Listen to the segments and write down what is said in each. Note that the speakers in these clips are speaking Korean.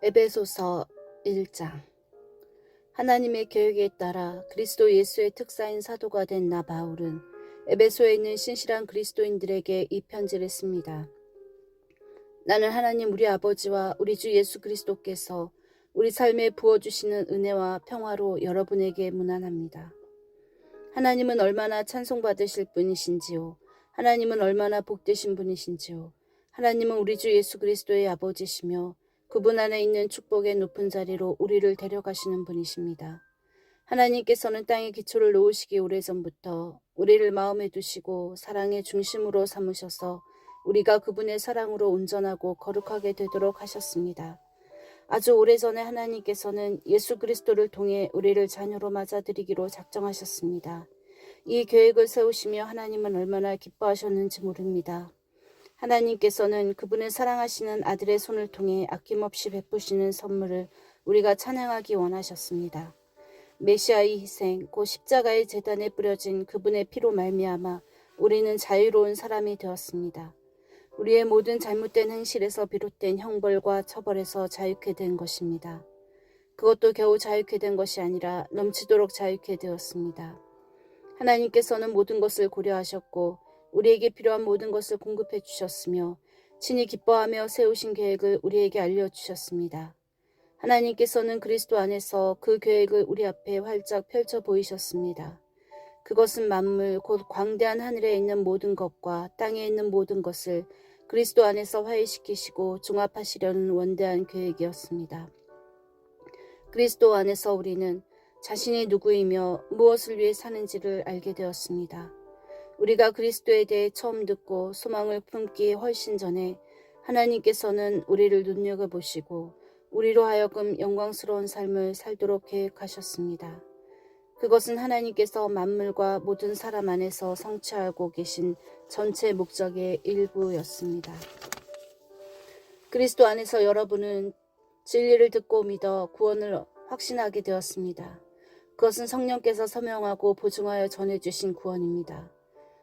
에베소서 1장. 하나님의 계획에 따라 그리스도 예수의 특사인 사도가 된 나 바울은 에베소에 있는 신실한 그리스도인들에게 이 편지를 씁니다. 나는 하나님 우리 아버지와 우리 주 예수 그리스도께서 우리 삶에 부어주시는 은혜와 평화로 여러분에게 문안합니다. 하나님은 얼마나 찬송받으실 분이신지요. 하나님은 얼마나 복되신 분이신지요. 하나님은 우리 주 예수 그리스도의 아버지시며 그분 안에 있는 축복의 높은 자리로 우리를 데려가시는 분이십니다. 하나님께서는 땅의 기초를 놓으시기 오래전부터 우리를 마음에 두시고 사랑의 중심으로 삼으셔서 우리가 그분의 사랑으로 온전하고 거룩하게 되도록 하셨습니다. 아주 오래전에 하나님께서는 예수 그리스도를 통해 우리를 자녀로 맞아들이기로 작정하셨습니다. 이 계획을 세우시며 하나님은 얼마나 기뻐하셨는지 모릅니다. 하나님께서는 그분을 사랑하시는 아들의 손을 통해 아낌없이 베푸시는 선물을 우리가 찬양하기 원하셨습니다. 메시아의 희생, 곧 십자가의 제단에 뿌려진 그분의 피로 말미암아 우리는 자유로운 사람이 되었습니다. 우리의 모든 잘못된 행실에서 비롯된 형벌과 처벌에서 자유케 된 것입니다. 그것도 겨우 자유케 된 것이 아니라 넘치도록 자유케 되었습니다. 하나님께서는 모든 것을 고려하셨고 우리에게 필요한 모든 것을 공급해 주셨으며 친히 기뻐하며 세우신 계획을 우리에게 알려주셨습니다. 하나님께서는 그리스도 안에서 그 계획을 우리 앞에 활짝 펼쳐 보이셨습니다. 그것은 만물 곧 광대한 하늘에 있는 모든 것과 땅에 있는 모든 것을 그리스도 안에서 화해시키시고 종합하시려는 원대한 계획이었습니다. 그리스도 안에서 우리는 자신이 누구이며 무엇을 위해 사는지를 알게 되었습니다. 우리가 그리스도에 대해 처음 듣고 소망을 품기 훨씬 전에 하나님께서는 우리를 눈여겨보시고 우리로 하여금 영광스러운 삶을 살도록 계획하셨습니다. 그것은 하나님께서 만물과 모든 사람 안에서 성취하고 계신 전체 목적의 일부였습니다. 그리스도 안에서 여러분은 진리를 듣고 믿어 구원을 확신하게 되었습니다. 그것은 성령께서 서명하고 보증하여 전해주신 구원입니다.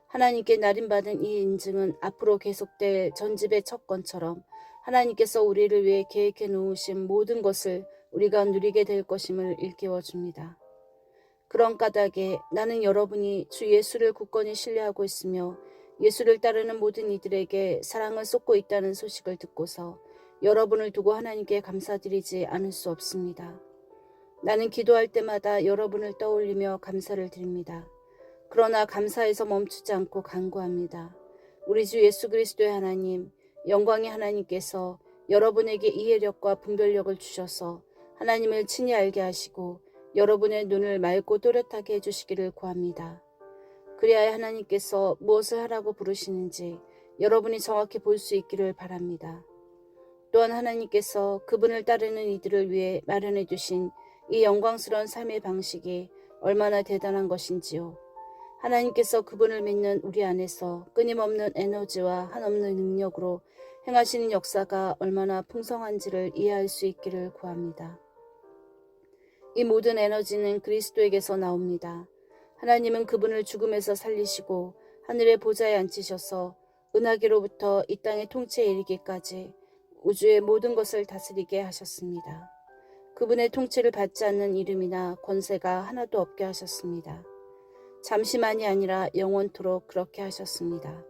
하나님께 날인받은 이 인증은 앞으로 계속될 전집의 척건처럼 하나님께서 우리를 위해 계획해 놓으신 모든 것을 우리가 누리게 될 것임을 일깨워 줍니다. 그런 까닭에 나는 여러분이 주 예수를 굳건히 신뢰하고 있으며 예수를 따르는 모든 이들에게 사랑을 쏟고 있다는 소식을 듣고서 여러분을 두고 하나님께 감사드리지 않을 수 없습니다. 나는 기도할 때마다 여러분을 떠올리며 감사를 드립니다. 그러나 감사에서 멈추지 않고 간구합니다. 우리 주 예수 그리스도의 하나님, 영광의 하나님께서 여러분에게 이해력과 분별력을 주셔서 하나님을 친히 알게 하시고 여러분의 눈을 맑고 또렷하게 해주시기를 구합니다. 그리하여 하나님께서 무엇을 하라고 부르시는지 여러분이 정확히 볼 수 있기를 바랍니다. 또한 하나님께서 그분을 따르는 이들을 위해 마련해 두신 이 영광스러운 삶의 방식이 얼마나 대단한 것인지요. 하나님께서 그분을 믿는 우리 안에서 끊임없는 에너지와 한없는 능력으로 행하시는 역사가 얼마나 풍성한지를 이해할 수 있기를 구합니다. 이 모든 에너지는 그리스도에게서 나옵니다. 하나님은 그분을 죽음에서 살리시고 하늘의 보좌에 앉히셔서 은하계로부터 이 땅의 통치에 이르기까지 우주의 모든 것을 다스리게 하셨습니다. 그분의 통치를 받지 않는 이름이나 권세가 하나도 없게 하셨습니다. 잠시만이 아니라 영원토록 그렇게 하셨습니다.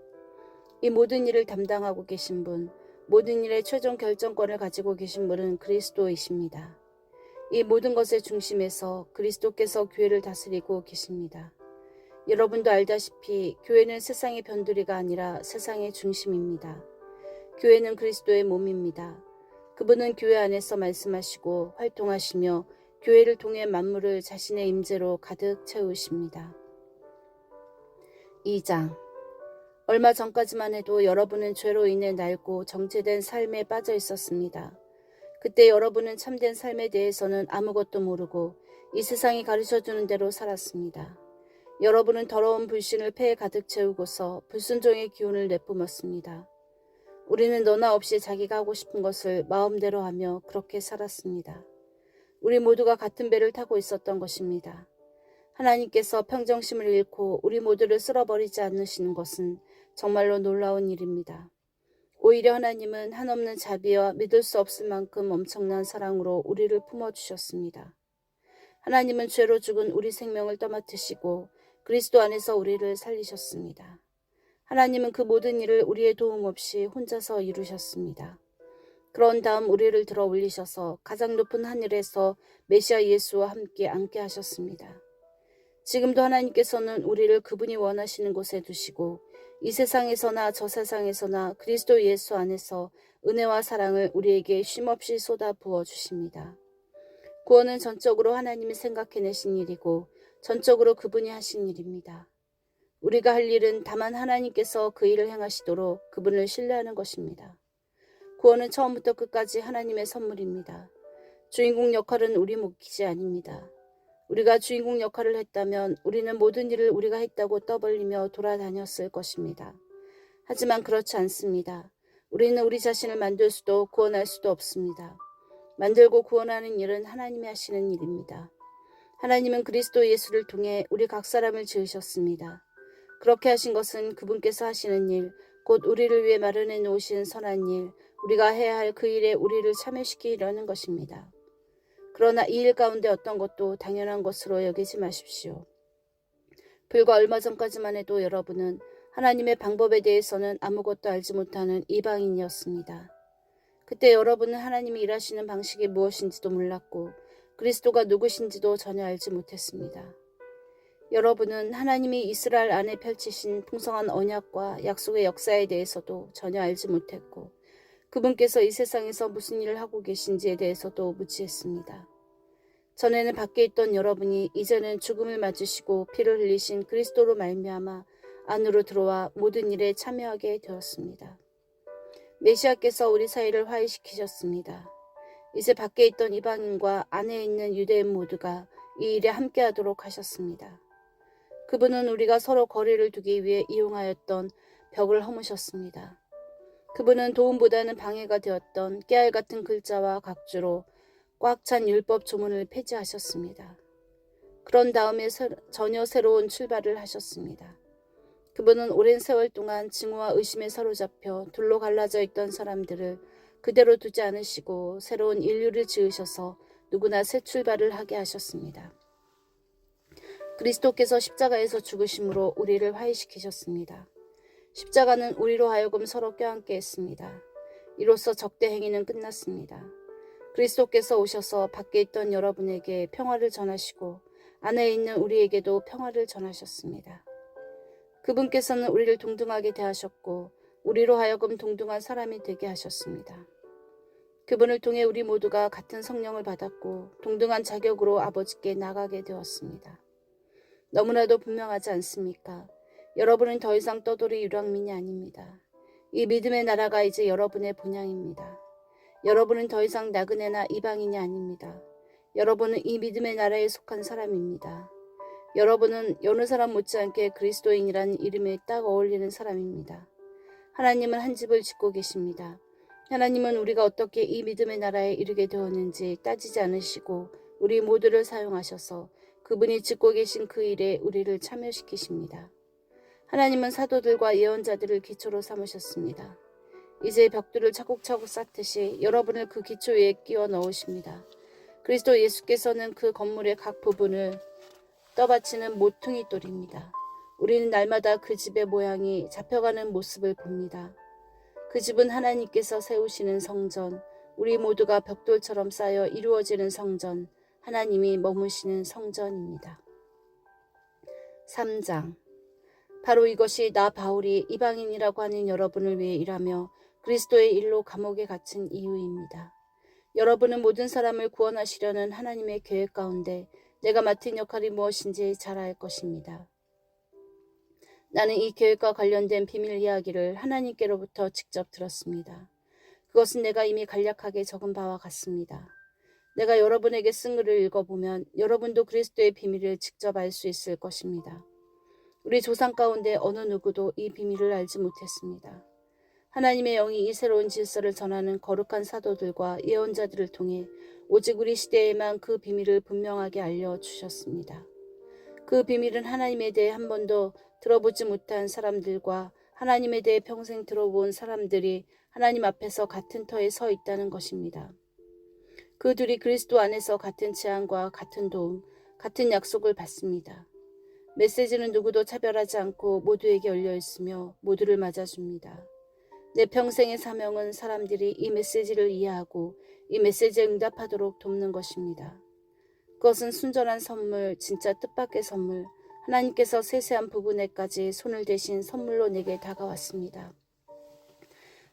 이 모든 일을 담당하고 계신 분, 모든 일의 최종 결정권을 가지고 계신 분은 그리스도이십니다. 이 모든 것의 중심에서 그리스도께서 교회를 다스리고 계십니다. 여러분도 알다시피 교회는 세상의 변두리가 아니라 세상의 중심입니다. 교회는 그리스도의 몸입니다. 그분은 교회 안에서 말씀하시고 활동하시며 교회를 통해 만물을 자신의 임재로 가득 채우십니다. 2장. 얼마 전까지만 해도 여러분은 죄로 인해 낡고 정체된 삶에 빠져 있었습니다. 그때 여러분은 참된 삶에 대해서는 아무것도 모르고 이 세상이 가르쳐주는 대로 살았습니다. 여러분은 더러운 불신을 폐에 가득 채우고서 불순종의 기운을 내뿜었습니다. 우리는 너나 없이 자기가 하고 싶은 것을 마음대로 하며 그렇게 살았습니다. 우리 모두가 같은 배를 타고 있었던 것입니다. 하나님께서 평정심을 잃고 우리 모두를 쓸어버리지 않으시는 것은 정말로 놀라운 일입니다. 오히려 하나님은 한없는 자비와 믿을 수 없을 만큼 엄청난 사랑으로 우리를 품어주셨습니다. 하나님은 죄로 죽은 우리 생명을 떠맡으시고 그리스도 안에서 우리를 살리셨습니다. 하나님은 그 모든 일을 우리의 도움 없이 혼자서 이루셨습니다. 그런 다음 우리를 들어 올리셔서 가장 높은 하늘에서 메시아 예수와 함께 앉게 하셨습니다. 지금도 하나님께서는 우리를 그분이 원하시는 곳에 두시고 이 세상에서나 저 세상에서나 그리스도 예수 안에서 은혜와 사랑을 우리에게 쉼없이 쏟아 부어 주십니다. 구원은 전적으로 하나님이 생각해내신 일이고 전적으로 그분이 하신 일입니다. 우리가 할 일은 다만 하나님께서 그 일을 행하시도록 그분을 신뢰하는 것입니다. 구원은 처음부터 끝까지 하나님의 선물입니다. 주인공 역할은 우리 몫이 아닙니다. 우리가 주인공 역할을 했다면 우리는 모든 일을 우리가 했다고 떠벌리며 돌아다녔을 것입니다. 하지만 그렇지 않습니다. 우리는 우리 자신을 만들 수도 구원할 수도 없습니다. 만들고 구원하는 일은 하나님이 하시는 일입니다. 하나님은 그리스도 예수를 통해 우리 각 사람을 지으셨습니다. 그렇게 하신 것은 그분께서 하시는 일, 곧 우리를 위해 마련해 놓으신 선한 일, 우리가 해야 할 그 일에 우리를 참여시키려는 것입니다. 그러나 이 일 가운데 어떤 것도 당연한 것으로 여기지 마십시오. 불과 얼마 전까지만 해도 여러분은 하나님의 방법에 대해서는 아무것도 알지 못하는 이방인이었습니다. 그때 여러분은 하나님이 일하시는 방식이 무엇인지도 몰랐고 그리스도가 누구신지도 전혀 알지 못했습니다. 여러분은 하나님이 이스라엘 안에 펼치신 풍성한 언약과 약속의 역사에 대해서도 전혀 알지 못했고 그분께서 이 세상에서 무슨 일을 하고 계신지에 대해서도 무지했습니다. 전에는 밖에 있던 여러분이 이제는 죽음을 맞으시고 피를 흘리신 그리스도로 말미암아 안으로 들어와 모든 일에 참여하게 되었습니다. 메시아께서 우리 사이를 화해시키셨습니다. 이제 밖에 있던 이방인과 안에 있는 유대인 모두가 이 일에 함께하도록 하셨습니다. 그분은 우리가 서로 거리를 두기 위해 이용하였던 벽을 허무셨습니다. 그분은 도움보다는 방해가 되었던 깨알 같은 글자와 각주로 꽉 찬 율법 조문을 폐지하셨습니다. 그런 다음에 전혀 새로운 출발을 하셨습니다. 그분은 오랜 세월 동안 증오와 의심에 사로잡혀 둘로 갈라져 있던 사람들을 그대로 두지 않으시고 새로운 인류를 지으셔서 누구나 새 출발을 하게 하셨습니다. 그리스도께서 십자가에서 죽으심으로 우리를 화해시키셨습니다. 십자가는 우리로 하여금 서로 껴안게 했습니다. 이로써 적대 행위는 끝났습니다. 그리스도께서 오셔서 밖에 있던 여러분에게 평화를 전하시고 안에 있는 우리에게도 평화를 전하셨습니다. 그분께서는 우리를 동등하게 대하셨고 우리로 하여금 동등한 사람이 되게 하셨습니다. 그분을 통해 우리 모두가 같은 성령을 받았고 동등한 자격으로 아버지께 나가게 되었습니다. 너무나도 분명하지 않습니까? 여러분은 더 이상 떠돌이 유랑민이 아닙니다. 이 믿음의 나라가 이제 여러분의 본향입니다. 여러분은 더 이상 나그네나 이방인이 아닙니다. 여러분은 이 믿음의 나라에 속한 사람입니다. 여러분은 여느 사람 못지않게 그리스도인이라는 이름에 딱 어울리는 사람입니다. 하나님은 한 집을 짓고 계십니다. 하나님은 우리가 어떻게 이 믿음의 나라에 이르게 되었는지 따지지 않으시고 우리 모두를 사용하셔서 그분이 짓고 계신 그 일에 우리를 참여시키십니다. 하나님은 사도들과 예언자들을 기초로 삼으셨습니다. 이제 벽돌을 차곡차곡 쌓듯이 여러분을 그 기초 위에 끼워 넣으십니다. 그리스도 예수께서는 그 건물의 각 부분을 떠받치는 모퉁이 돌입니다. 우리는 날마다 그 집의 모양이 잡혀가는 모습을 봅니다. 그 집은 하나님께서 세우시는 성전, 우리 모두가 벽돌처럼 쌓여 이루어지는 성전, 하나님이 머무시는 성전입니다. 3장. 바로 이것이 나 바울이 이방인이라고 하는 여러분을 위해 일하며 그리스도의 일로 감옥에 갇힌 이유입니다. 여러분은 모든 사람을 구원하시려는 하나님의 계획 가운데 내가 맡은 역할이 무엇인지 잘 알 것입니다. 나는 이 계획과 관련된 비밀 이야기를 하나님께로부터 직접 들었습니다. 그것은 내가 이미 간략하게 적은 바와 같습니다. 내가 여러분에게 쓴 글을 읽어보면 여러분도 그리스도의 비밀을 직접 알 수 있을 것입니다. 우리 조상 가운데 어느 누구도 이 비밀을 알지 못했습니다. 하나님의 영이 이 새로운 질서를 전하는 거룩한 사도들과 예언자들을 통해 오직 우리 시대에만 그 비밀을 분명하게 알려주셨습니다. 그 비밀은 하나님에 대해 한 번도 들어보지 못한 사람들과 하나님에 대해 평생 들어본 사람들이 하나님 앞에서 같은 터에 서 있다는 것입니다. 그 둘이 그리스도 안에서 같은 취향과 같은 도움, 같은 약속을 받습니다. 메시지는 누구도 차별하지 않고 모두에게 열려 있으며 모두를 맞아줍니다. 내 평생의 사명은 사람들이 이 메시지를 이해하고 이 메시지에 응답하도록 돕는 것입니다. 그것은 순전한 선물, 진짜 뜻밖의 선물, 하나님께서 세세한 부분에까지 손을 대신 선물로 내게 다가왔습니다.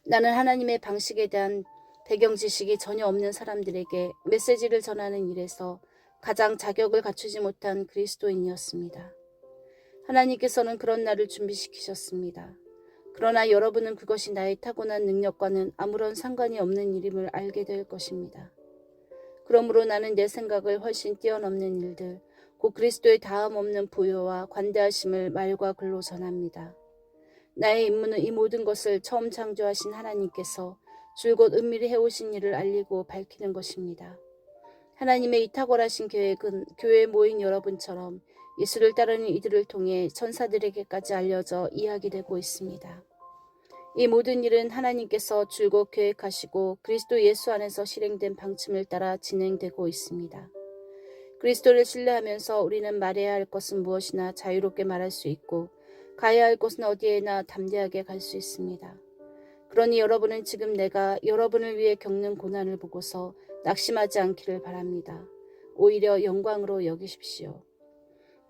나는 하나님의 방식에 대한 배경 지식이 전혀 없는 사람들에게 메시지를 전하는 일에서 가장 자격을 갖추지 못한 그리스도인이었습니다. 하나님께서는 그런 나를 준비시키셨습니다. 그러나 여러분은 그것이 나의 타고난 능력과는 아무런 상관이 없는 일임을 알게 될 것입니다. 그러므로 나는 내 생각을 훨씬 뛰어넘는 일들, 곧 그리스도의 다음 없는 부요와 관대하심을 말과 글로 전합니다. 나의 임무는 이 모든 것을 처음 창조하신 하나님께서 줄곧 은밀히 해오신 일을 알리고 밝히는 것입니다. 하나님의 이 탁월하신 계획은 교회에 모인 여러분처럼 예수를 따르는 이들을 통해 천사들에게까지 알려져 이야기되고 있습니다. 이 모든 일은 하나님께서 줄곧 계획하시고 그리스도 예수 안에서 실행된 방침을 따라 진행되고 있습니다. 그리스도를 신뢰하면서 우리는 말해야 할 것은 무엇이나 자유롭게 말할 수 있고 가야 할 곳은 어디에나 담대하게 갈 수 있습니다. 그러니 여러분은 지금 내가 여러분을 위해 겪는 고난을 보고서 낙심하지 않기를 바랍니다. 오히려 영광으로 여기십시오.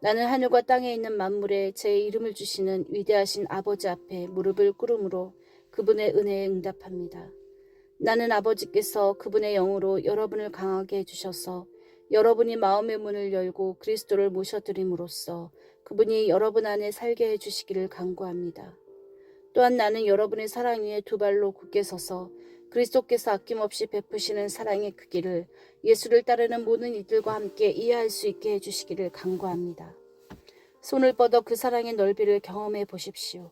나는 하늘과 땅에 있는 만물에 제 이름을 주시는 위대하신 아버지 앞에 무릎을 꿇음으로 그분의 은혜에 응답합니다. 나는 아버지께서 그분의 영으로 여러분을 강하게 해주셔서 여러분이 마음의 문을 열고 그리스도를 모셔드림으로써 그분이 여러분 안에 살게 해주시기를 간구합니다. 또한 나는 여러분의 사랑 위에 두 발로 굳게 서서 그리스도께서 아낌없이 베푸시는 사랑의 크기를 예수를 따르는 모든 이들과 함께 이해할 수 있게 해주시기를 간구합니다. 손을 뻗어 그 사랑의 넓이를 경험해 보십시오.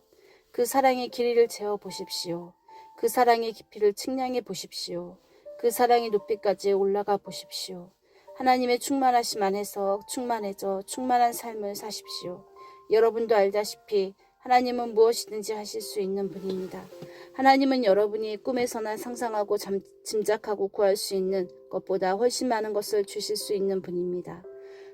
그 사랑의 길이를 재어 보십시오. 그 사랑의 깊이를 측량해 보십시오. 그 사랑의 높이까지 올라가 보십시오. 하나님의 충만하심 안에서 충만해져 충만한 삶을 사십시오. 여러분도 알다시피 하나님은 무엇이든지 하실 수 있는 분입니다. 하나님은 여러분이 꿈에서나 상상하고 짐작하고 구할 수 있는 것보다 훨씬 많은 것을 주실 수 있는 분입니다.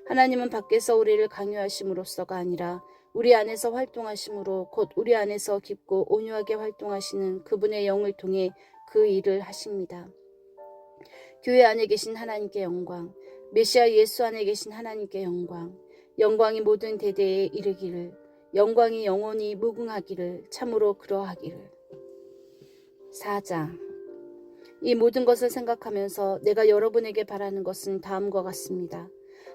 하나님은 밖에서 우리를 강요하심으로써가 아니라 우리 안에서 활동하심으로 곧 우리 안에서 깊고 온유하게 활동하시는 그분의 영을 통해 그 일을 하십니다. 교회 안에 계신 하나님께 영광, 메시아 예수 안에 계신 하나님께 영광, 영광이 모든 대대에 이르기를, 영광이 영원히 무궁하기를, 참으로 그러하기를. 4장. 이 모든 것을 생각하면서 내가 여러분에게 바라는 것은 다음과 같습니다.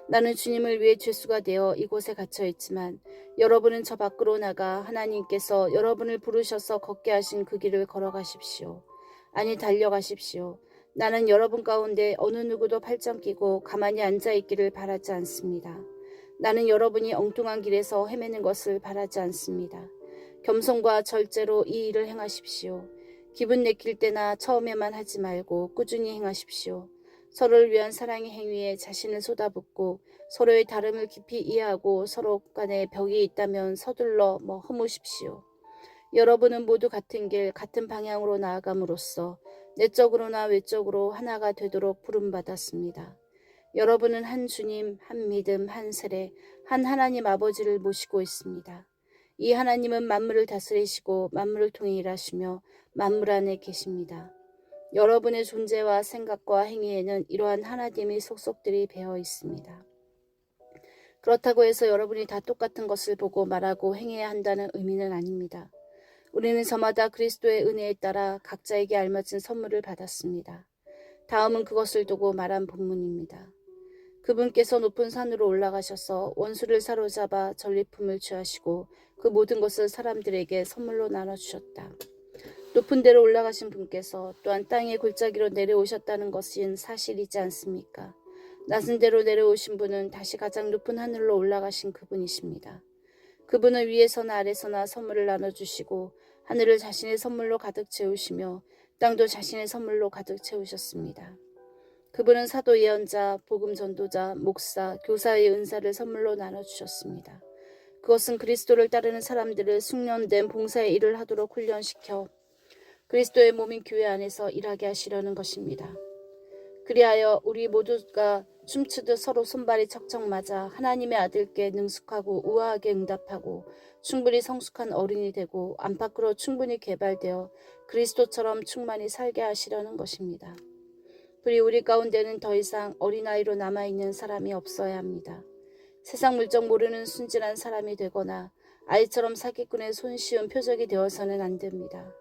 나는 주님을 위해 죄수가 되어 이곳에 갇혀 있지만 여러분은 저 밖으로 나가 하나님께서 여러분을 부르셔서 걷게 하신 그 길을 걸어가십시오. 아니 달려가십시오. 나는 여러분 가운데 어느 누구도 팔짱 끼고 가만히 앉아있기를 바라지 않습니다. 나는 여러분이 엉뚱한 길에서 헤매는 것을 바라지 않습니다. 겸손과 절제로 이 일을 행하십시오. 기분 내킬 때나 처음에만 하지 말고 꾸준히 행하십시오. 서로를 위한 사랑의 행위에 자신을 쏟아붓고 서로의 다름을 깊이 이해하고 서로 간에 벽이 있다면 서둘러 허무십시오. 여러분은 모두 같은 길, 같은 방향으로 나아감으로써 내적으로나 외적으로 하나가 되도록 부름받았습니다. 여러분은 한 주님, 한 믿음, 한 세례, 한 하나님 아버지를 모시고 있습니다. 이 하나님은 만물을 다스리시고 만물을 통해 일하시며 만물 안에 계십니다. 여러분의 존재와 생각과 행위에는 이러한 하나님의 속속들이 배어 있습니다. 그렇다고 해서 여러분이 다 똑같은 것을 보고 말하고 행해야 한다는 의미는 아닙니다. 우리는 저마다 그리스도의 은혜에 따라 각자에게 알맞은 선물을 받았습니다. 다음은 그것을 두고 말한 본문입니다. 그분께서 높은 산으로 올라가셔서 원수를 사로잡아 전리품을 취하시고 그 모든 것을 사람들에게 선물로 나눠주셨다. 높은 데로 올라가신 분께서 또한 땅의 골짜기로 내려오셨다는 것은 사실이지 않습니까? 낮은 데로 내려오신 분은 다시 가장 높은 하늘로 올라가신 그분이십니다. 그분은 위에서나 아래서나 선물을 나눠주시고 하늘을 자신의 선물로 가득 채우시며 땅도 자신의 선물로 가득 채우셨습니다. 그분은 사도 예언자, 복음 전도자, 목사, 교사의 은사를 선물로 나눠주셨습니다. 그것은 그리스도를 따르는 사람들을 숙련된 봉사의 일을 하도록 훈련시켜 그리스도의 몸인 교회 안에서 일하게 하시려는 것입니다. 그리하여 우리 모두가 춤추듯 서로 손발이 척척 맞아 하나님의 아들께 능숙하고 우아하게 응답하고 충분히 성숙한 어른이 되고 안팎으로 충분히 개발되어 그리스도처럼 충만히 살게 하시려는 것입니다. 그리고 우리 가운데는 더 이상 어린아이로 남아있는 사람이 없어야 합니다. 세상 물정 모르는 순진한 사람이 되거나 아이처럼 사기꾼의 손쉬운 표적이 되어서는 안 됩니다.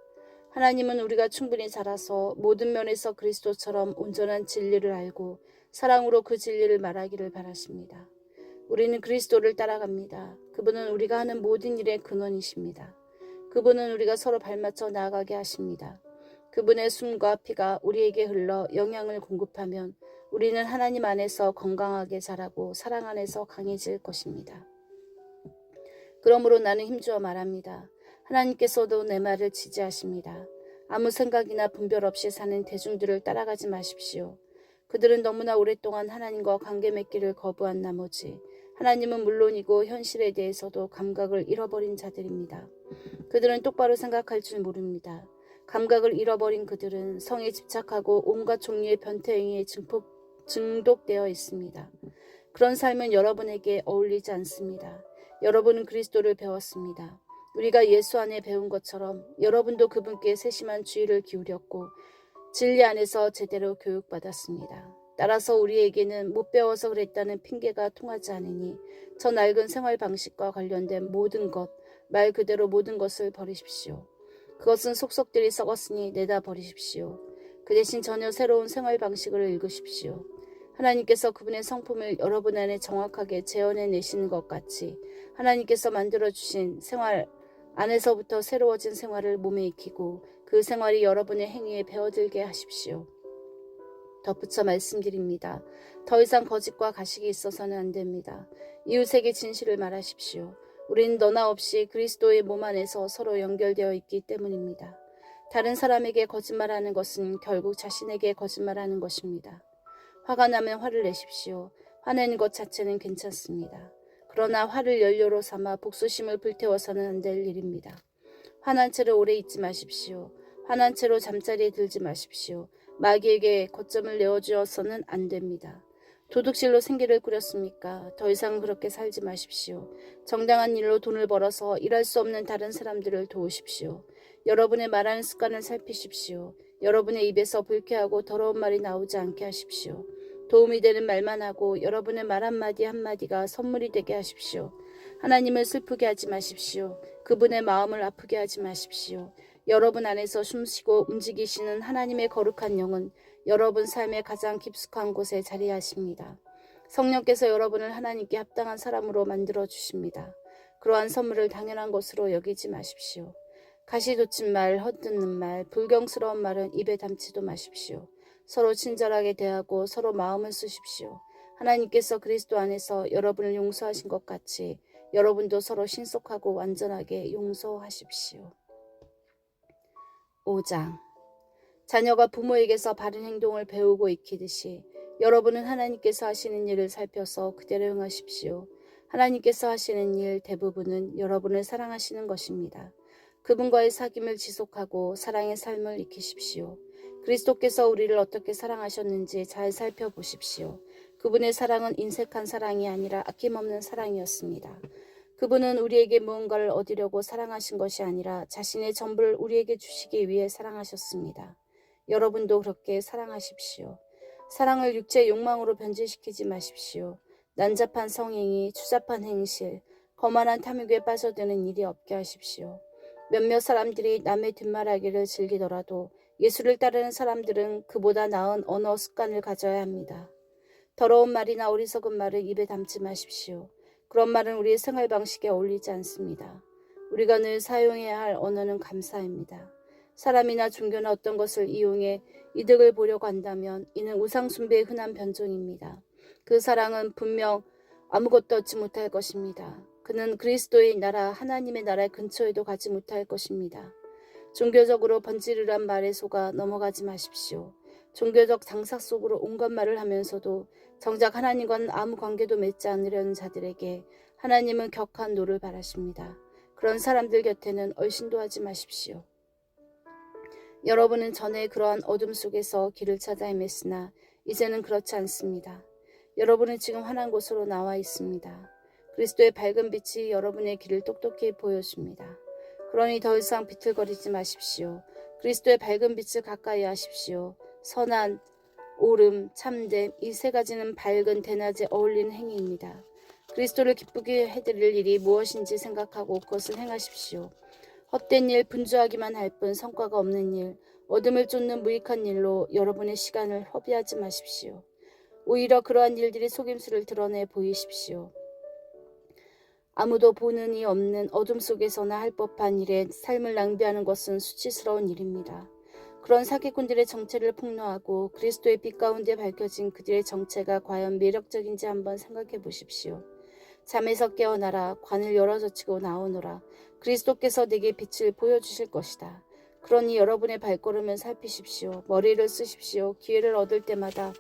하나님은 우리가 충분히 자라서 모든 면에서 그리스도처럼 온전한 진리를 알고 사랑으로 그 진리를 말하기를 바라십니다. 우리는 그리스도를 따라갑니다. 그분은 우리가 하는 모든 일의 근원이십니다. 그분은 우리가 서로 발맞춰 나아가게 하십니다. 그분의 숨과 피가 우리에게 흘러 영양을 공급하면 우리는 하나님 안에서 건강하게 자라고 사랑 안에서 강해질 것입니다. 그러므로 나는 힘주어 말합니다. 하나님께서도 내 말을 지지하십니다. 아무 생각이나 분별 없이 사는 대중들을 따라가지 마십시오. 그들은 너무나 오랫동안 하나님과 관계 맺기를 거부한 나머지 하나님은 물론이고 현실에 대해서도 감각을 잃어버린 자들입니다. 그들은 똑바로 생각할 줄 모릅니다. 감각을 잃어버린 그들은 성에 집착하고 온갖 종류의 변태행위에 중독되어 있습니다. 그런 삶은 여러분에게 어울리지 않습니다. 여러분은 그리스도를 배웠습니다. 우리가 예수 안에 배운 것처럼 여러분도 그분께 세심한 주의를 기울였고 진리 안에서 제대로 교육받았습니다. 따라서 우리에게는 못 배워서 그랬다는 핑계가 통하지 않으니 저 낡은 생활 방식과 관련된 모든 것, 말 그대로 모든 것을 버리십시오. 그것은 속속들이 썩었으니 내다 버리십시오. 그 대신 전혀 새로운 생활 방식을 읽으십시오. 하나님께서 그분의 성품을 여러분 안에 정확하게 재현해내시는 것 같이 하나님께서 만들어주신 생활 안에서부터 새로워진 생활을 몸에 익히고 그 생활이 여러분의 행위에 배어들게 하십시오. 덧붙여 말씀드립니다. 더 이상 거짓과 가식이 있어서는 안 됩니다. 이웃에게 진실을 말하십시오. 우리는 너나 없이 그리스도의 몸 안에서 서로 연결되어 있기 때문입니다. 다른 사람에게 거짓말하는 것은 결국 자신에게 거짓말하는 것입니다. 화가 나면 화를 내십시오. 화내는 것 자체는 괜찮습니다. 그러나 화를 연료로 삼아 복수심을 불태워서는 안 될 일입니다. 화난 채로 오래 있지 마십시오. 화난 채로 잠자리에 들지 마십시오. 마귀에게 거점을 내어주어서는 안 됩니다. 도둑질로 생계를 꾸렸습니까? 더 이상 그렇게 살지 마십시오. 정당한 일로 돈을 벌어서 일할 수 없는 다른 사람들을 도우십시오. 여러분의 말하는 습관을 살피십시오. 여러분의 입에서 불쾌하고 더러운 말이 나오지 않게 하십시오. 도움이 되는 말만 하고 여러분의 말 한마디 한마디가 선물이 되게 하십시오. 하나님을 슬프게 하지 마십시오. 그분의 마음을 아프게 하지 마십시오. 여러분 안에서 숨쉬고 움직이시는 하나님의 거룩한 영은 여러분 삶의 가장 깊숙한 곳에 자리하십니다. 성령께서 여러분을 하나님께 합당한 사람으로 만들어 주십니다. 그러한 선물을 당연한 것으로 여기지 마십시오. 가시 돋친 말, 헛듣는 말, 불경스러운 말은 입에 담지도 마십시오. 서로 친절하게 대하고 서로 마음을 쓰십시오. 하나님께서 그리스도 안에서 여러분을 용서하신 것 같이 여러분도 서로 신속하고 완전하게 용서하십시오. 5장. 자녀가 부모에게서 바른 행동을 배우고 익히듯이 여러분은 하나님께서 하시는 일을 살펴서 그대로 행하십시오. 하나님께서 하시는 일 대부분은 여러분을 사랑하시는 것입니다. 그분과의 사귐을 지속하고 사랑의 삶을 익히십시오. 그리스도께서 우리를 어떻게 사랑하셨는지 잘 살펴보십시오. 그분의 사랑은 인색한 사랑이 아니라 아낌없는 사랑이었습니다. 그분은 우리에게 무언가를 얻으려고 사랑하신 것이 아니라 자신의 전부를 우리에게 주시기 위해 사랑하셨습니다. 여러분도 그렇게 사랑하십시오. 사랑을 육체의 욕망으로 변질시키지 마십시오. 난잡한 성행위, 추잡한 행실, 거만한 탐욕에 빠져드는 일이 없게 하십시오. 몇몇 사람들이 남의 뒷말하기를 즐기더라도 예수를 따르는 사람들은 그보다 나은 언어 습관을 가져야 합니다. 더러운 말이나 어리석은 말을 입에 담지 마십시오. 그런 말은 우리의 생활 방식에 어울리지 않습니다. 우리가 늘 사용해야 할 언어는 감사입니다. 사람이나 종교나 어떤 것을 이용해 이득을 보려고 한다면 이는 우상숭배의 흔한 변종입니다. 그 사랑은 분명 아무것도 얻지 못할 것입니다. 그는 그리스도의 나라, 하나님의 나라의 근처에도 가지 못할 것입니다. 종교적으로 번지르르한 말에 속아 넘어가지 마십시오. 종교적 장사 속으로 온갖 말을 하면서도 정작 하나님과는 아무 관계도 맺지 않으려는 자들에게 하나님은 격한 노를 바라십니다. 그런 사람들 곁에는 얼씬도 하지 마십시오. 여러분은 전에 그러한 어둠 속에서 길을 찾아 헤맸으나 이제는 그렇지 않습니다. 여러분은 지금 환한 곳으로 나와 있습니다. 그리스도의 밝은 빛이 여러분의 길을 똑똑히 보여줍니다. 그러니 더 이상 비틀거리지 마십시오. 그리스도의 밝은 빛을 가까이 하십시오. 선한, 옳음, 참됨, 이 세 가지는 밝은 대낮에 어울리는 행위입니다. 그리스도를 기쁘게 해드릴 일이 무엇인지 생각하고 그것을 행하십시오. 헛된 일, 분주하기만 할 뿐 성과가 없는 일, 어둠을 쫓는 무익한 일로 여러분의 시간을 허비하지 마십시오. 오히려 그러한 일들이 속임수를 드러내 보이십시오. 아무도 보는 이 없는 어둠 속에서나 할 법한 일에 삶을 낭비하는 것은 수치스러운 일입니다. 그런 사기꾼들의 정체를 폭로하고 그리스도의 빛 가운데 밝혀진 그들의 정체가 과연 매력적인지 한번 생각해 보십시오. 잠에서 깨어나라. 관을 열어젖히고 나오너라. 그리스도께서 내게 빛을 보여주실 것이다. 그러니 여러분의 발걸음을 살피십시오. 머리를 쓰십시오. 기회를 얻을 때마다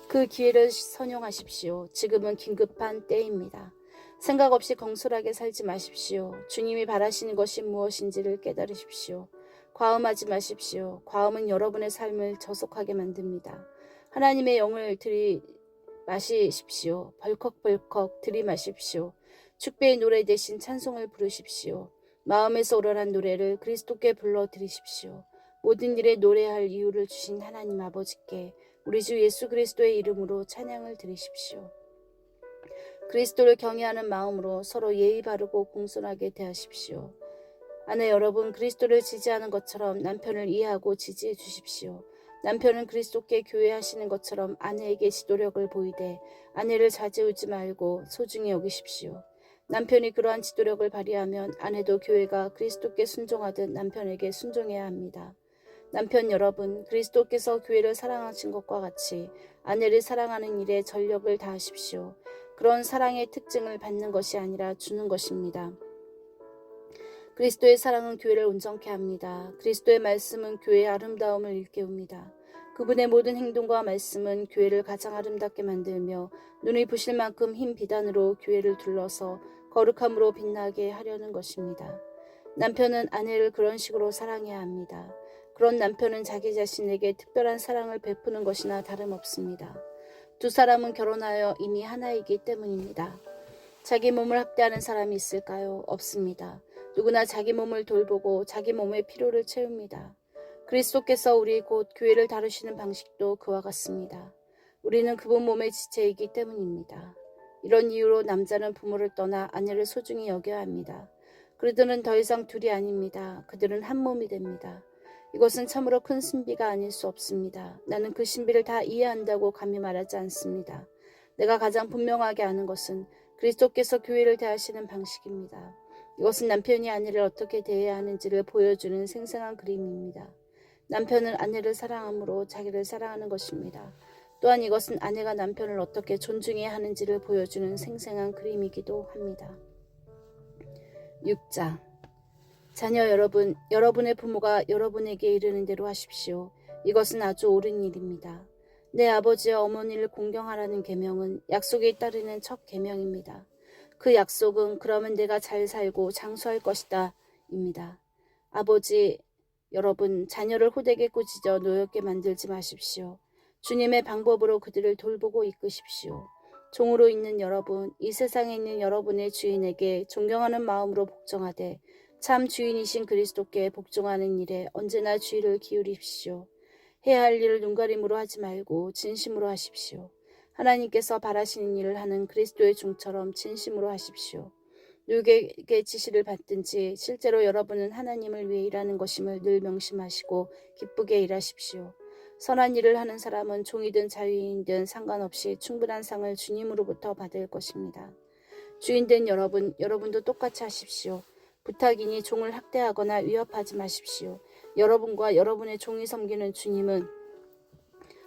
그 기회를 선용하십시오. 지금은 긴급한 때입니다. 생각 없이 공손하게 살지 마십시오. 주님이 바라시는 것이 무엇인지를 깨달으십시오. 과음하지 마십시오. 과음은 여러분의 삶을 저속하게 만듭니다. 하나님의 영을 들이마시십시오. 벌컥벌컥 들이마십시오. 축배의 노래 대신 찬송을 부르십시오. 마음에서 우러난 노래를 그리스도께 불러드리십시오. 모든 일에 노래할 이유를 주신 하나님 아버지께 우리 주 예수 그리스도의 이름으로 찬양을 드리십시오. 그리스도를 경외하는 마음으로 서로 예의 바르고 공손하게 대하십시오. 아내 여러분, 그리스도를 지지하는 것처럼 남편을 이해하고 지지해 주십시오. 남편은 그리스도께 교회하시는 것처럼 아내에게 지도력을 보이되 아내를 좌지우지 말고 소중히 여기십시오. 남편이 그러한 지도력을 발휘하면 아내도 교회가 그리스도께 순종하듯 남편에게 순종해야 합니다. 남편 여러분, 그리스도께서 교회를 사랑하신 것과 같이 아내를 사랑하는 일에 전력을 다하십시오. 그런 사랑의 특징을 받는 것이 아니라 주는 것입니다. 그리스도의 사랑은 교회를 온전케 합니다. 그리스도의 말씀은 교회의 아름다움을 일깨웁니다. 그분의 모든 행동과 말씀은 교회를 가장 아름답게 만들며 눈이 부실 만큼 흰 비단으로 교회를 둘러서 거룩함으로 빛나게 하려는 것입니다. 남편은 아내를 그런 식으로 사랑해야 합니다. 그런 남편은 자기 자신에게 특별한 사랑을 베푸는 것이나 다름없습니다. 두 사람은 결혼하여 이미 하나이기 때문입니다. 자기 몸을 학대하는 사람이 있을까요? 없습니다. 누구나 자기 몸을 돌보고 자기 몸의 필요를 채웁니다. 그리스도께서 우리 곧 교회를 다루시는 방식도 그와 같습니다. 우리는 그분 몸의 지체이기 때문입니다. 이런 이유로 남자는 부모를 떠나 아내를 소중히 여겨야 합니다. 그들은 더 이상 둘이 아닙니다. 그들은 한 몸이 됩니다. 이것은 참으로 큰 신비가 아닐 수 없습니다. 나는 그 신비를 다 이해한다고 감히 말하지 않습니다. 내가 가장 분명하게 아는 것은 그리스도께서 교회를 대하시는 방식입니다. 이것은 남편이 아내를 어떻게 대해야 하는지를 보여주는 생생한 그림입니다. 남편은 아내를 사랑함으로 자기를 사랑하는 것입니다. 또한 이것은 아내가 남편을 어떻게 존중해야 하는지를 보여주는 생생한 그림이기도 합니다. 6장. 자녀 여러분, 여러분의 부모가 여러분에게 이르는 대로 하십시오. 이것은 아주 옳은 일입니다. 내 아버지와 어머니를 공경하라는 계명은 약속에 따르는 첫 계명입니다. 그 약속은 그러면 내가 잘 살고 장수할 것이다 입니다. 아버지 여러분, 자녀를 호되게 꾸짖어 노엽게 만들지 마십시오. 주님의 방법으로 그들을 돌보고 이끄십시오. 종으로 있는 여러분, 이 세상에 있는 여러분의 주인에게 존경하는 마음으로 복종하되 참 주인이신 그리스도께 복종하는 일에 언제나 주의를 기울이십시오. 해야 할 일을 눈가림으로 하지 말고 진심으로 하십시오. 하나님께서 바라시는 일을 하는 그리스도의 종처럼 진심으로 하십시오. 누구에게 지시를 받든지 실제로 여러분은 하나님을 위해 일하는 것임을 늘 명심하시고 기쁘게 일하십시오. 선한 일을 하는 사람은 종이든 자유인이든 상관없이 충분한 상을 주님으로부터 받을 것입니다. 주인된 여러분, 여러분도 똑같이 하십시오. 부탁이니 종을 학대하거나 위협하지 마십시오. 여러분과 여러분의 종이 섬기는 주님은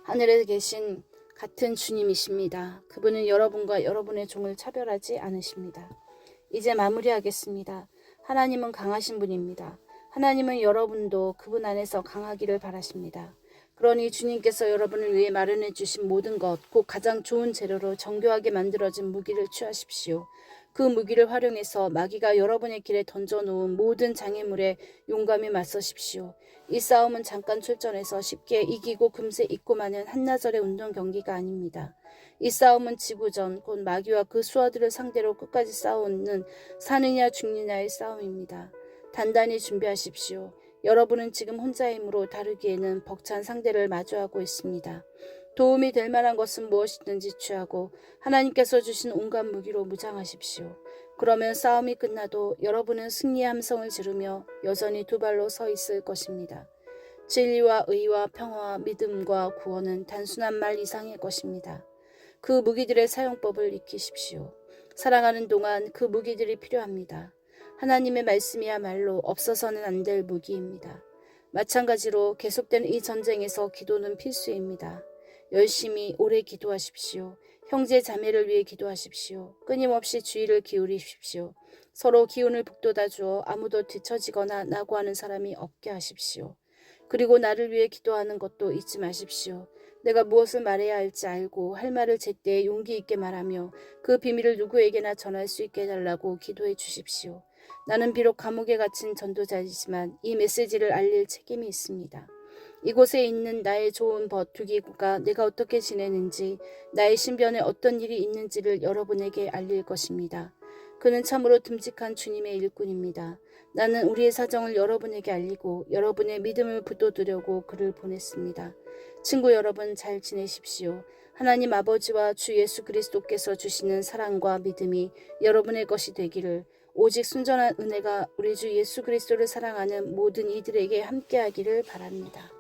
하늘에 계신 같은 주님이십니다. 그분은 여러분과 여러분의 종을 차별하지 않으십니다. 이제 마무리하겠습니다. 하나님은 강하신 분입니다. 하나님은 여러분도 그분 안에서 강하기를 바라십니다. 그러니 주님께서 여러분을 위해 마련해 주신 모든 것, 곧 가장 좋은 재료로 정교하게 만들어진 무기를 취하십시오. 그 무기를 활용해서 마귀가 여러분의 길에 던져놓은 모든 장애물에 용감히 맞서십시오. 이 싸움은 잠깐 출전해서 쉽게 이기고 금세 잊고 마는 한나절의 운동 경기가 아닙니다. 이 싸움은 지구전, 곧 마귀와 그 수하들을 상대로 끝까지 싸우는 사느냐 죽느냐의 싸움입니다. 단단히 준비하십시오. 여러분은 지금 혼자의 힘으로 다루기에는 벅찬 상대를 마주하고 있습니다. 도움이 될 만한 것은 무엇이든지 취하고 하나님께서 주신 온갖 무기로 무장하십시오. 그러면 싸움이 끝나도 여러분은 승리의 함성을 지르며 여전히 두 발로 서 있을 것입니다. 진리와 의와 평화와 믿음과 구원은 단순한 말 이상의 것입니다. 그 무기들의 사용법을 익히십시오. 살아가는 동안 그 무기들이 필요합니다. 하나님의 말씀이야말로 없어서는 안 될 무기입니다. 마찬가지로 계속된 이 전쟁에서 기도는 필수입니다. 열심히 오래 기도하십시오. 형제 자매를 위해 기도하십시오. 끊임없이 주의를 기울이십시오. 서로 기운을 북돋아 주어 아무도 뒤처지거나 낙오하는 사람이 없게 하십시오. 그리고 나를 위해 기도하는 것도 잊지 마십시오. 내가 무엇을 말해야 할지 알고 할 말을 제때 용기 있게 말하며 그 비밀을 누구에게나 전할 수 있게 해달라고 기도해 주십시오. 나는 비록 감옥에 갇힌 전도자이지만 이 메시지를 알릴 책임이 있습니다. 이곳에 있는 나의 좋은 버투기가 내가 어떻게 지내는지, 나의 신변에 어떤 일이 있는지를 여러분에게 알릴 것입니다. 그는 참으로 듬직한 주님의 일꾼입니다. 나는 우리의 사정을 여러분에게 알리고 여러분의 믿음을 붙돋으려고 그를 보냈습니다. 친구 여러분, 잘 지내십시오. 하나님 아버지와 주 예수 그리스도께서 주시는 사랑과 믿음이 여러분의 것이 되기를, 오직 순전한 은혜가 우리 주 예수 그리스도를 사랑하는 모든 이들에게 함께하기를 바랍니다.